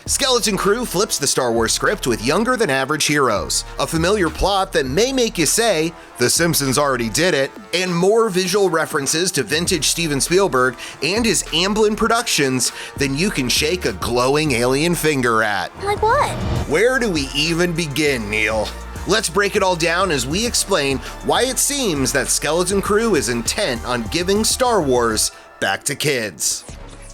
Skeleton Crew flips the Star Wars script with younger-than-average heroes, a familiar plot that may make you say, The Simpsons already did it, and more visual references to vintage Steven Spielberg and his Amblin Productions than you can shake a glowing alien finger at. Like what? Where do we even begin, Neil? Let's break it all down as we explain why it seems that Skeleton Crew is intent on giving Star Wars back to kids.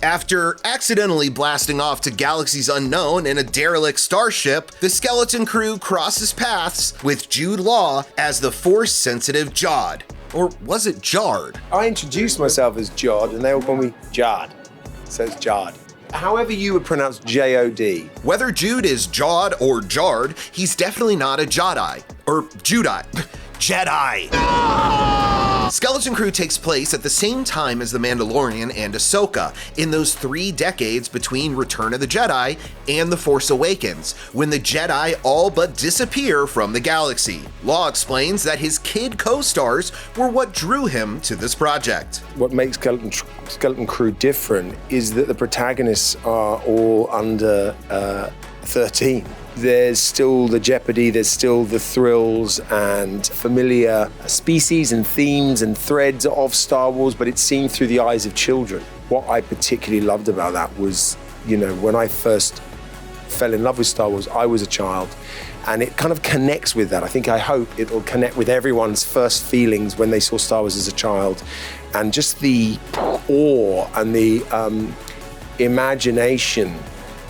After accidentally blasting off to galaxies unknown in a derelict starship, the Skeleton Crew crosses paths with Jude Law as the Force-sensitive Jod. Or was it Jard? I introduced myself as Jod, and they all call me Jard. So it's Jard. However you would pronounce J-O-D. Whether Jude is Jod or Jard, he's definitely not a Jedi. Or Jedi. Jedi! Skeleton Crew takes place at the same time as The Mandalorian and Ahsoka, in those 3 decades between Return of the Jedi and The Force Awakens, when the Jedi all but disappear from the galaxy. Law explains that his kid co-stars were what drew him to this project. What makes Skeleton Crew different is that the protagonists are all under 13. There's still the jeopardy, there's still the thrills and familiar species and themes and threads of Star Wars, but it's seen through the eyes of children. What I particularly loved about that was, when I first fell in love with Star Wars, I was a child, and it kind of connects with that. I hope it'll connect with everyone's first feelings when they saw Star Wars as a child, and just the awe and the imagination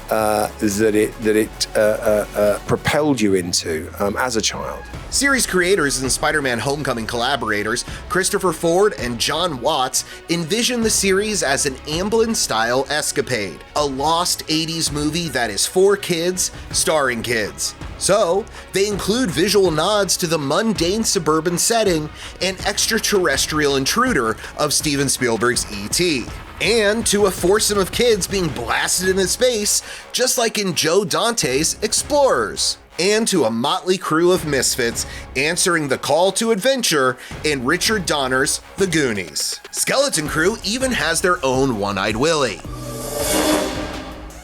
that it propelled you into as a child. Series creators and Spider-Man Homecoming collaborators Christopher Ford and John Watts envision the series as an Amblin-style escapade, a lost 80s movie that is for kids, starring kids. So, they include visual nods to the mundane suburban setting and extraterrestrial intruder of Steven Spielberg's E.T., and to a foursome of kids being blasted into space, just like in Joe Dante's Explorers, and to a motley crew of misfits answering the call to adventure in Richard Donner's The Goonies. Skeleton Crew even has their own One-Eyed Willie.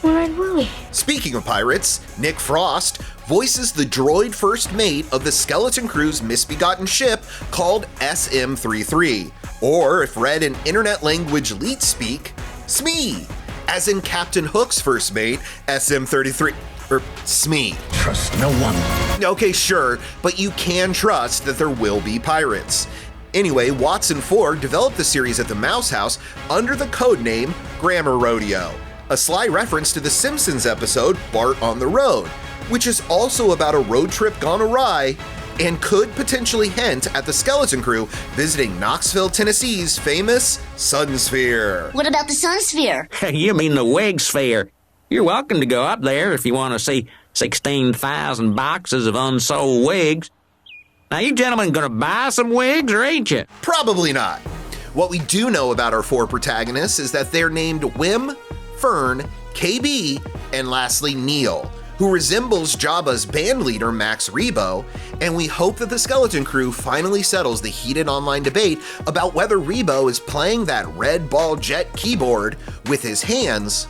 One-Eyed Willie. Speaking of pirates, Nick Frost voices the droid first mate of the Skeleton Crew's misbegotten ship called SM-33, or if read in internet language leet speak, Smee, as in Captain Hook's first mate, SM-33, or Smee. Trust no one. Okay, sure, but you can trust that there will be pirates. Anyway, Watts and Ford developed the series at the Mouse House under the codename Grammar Rodeo, a sly reference to the Simpsons episode Bart on the Road, which is also about a road trip gone awry and could potentially hint at the Skeleton Crew visiting Knoxville, Tennessee's famous Sun Sphere. What about the Sun Sphere? You mean the wig sphere? You're welcome to go up there if you want to see 16,000 boxes of unsold wigs. Now, you gentlemen gonna buy some wigs, or ain't you? Probably not. What we do know about our 4 protagonists is that they're named Wim, Fern, KB, and lastly Neil, who resembles Jabba's band leader Max Rebo, and we hope that the Skeleton Crew finally settles the heated online debate about whether Rebo is playing that red ball jet keyboard with his hands,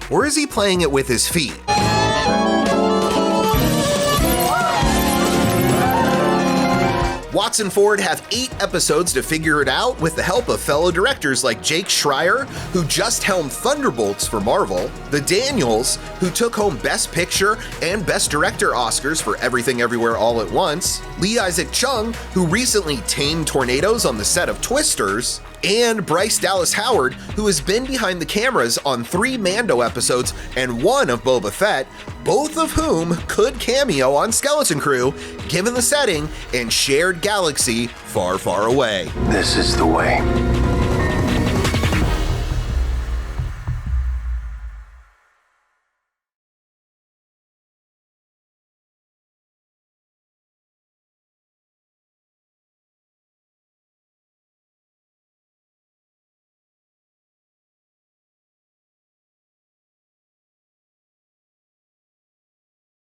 or is he playing it with his feet? Watts and Ford have 8 episodes to figure it out with the help of fellow directors like Jake Schreier, who just helmed Thunderbolts for Marvel, the Daniels, who took home Best Picture and Best Director Oscars for Everything Everywhere All at Once, Lee Isaac Chung, who recently tamed tornadoes on the set of Twisters, and Bryce Dallas Howard, who has been behind the cameras on 3 Mando episodes and 1 of Boba Fett, both of whom could cameo on Skeleton Crew, given the setting and shared galaxy far, far away. This is the way.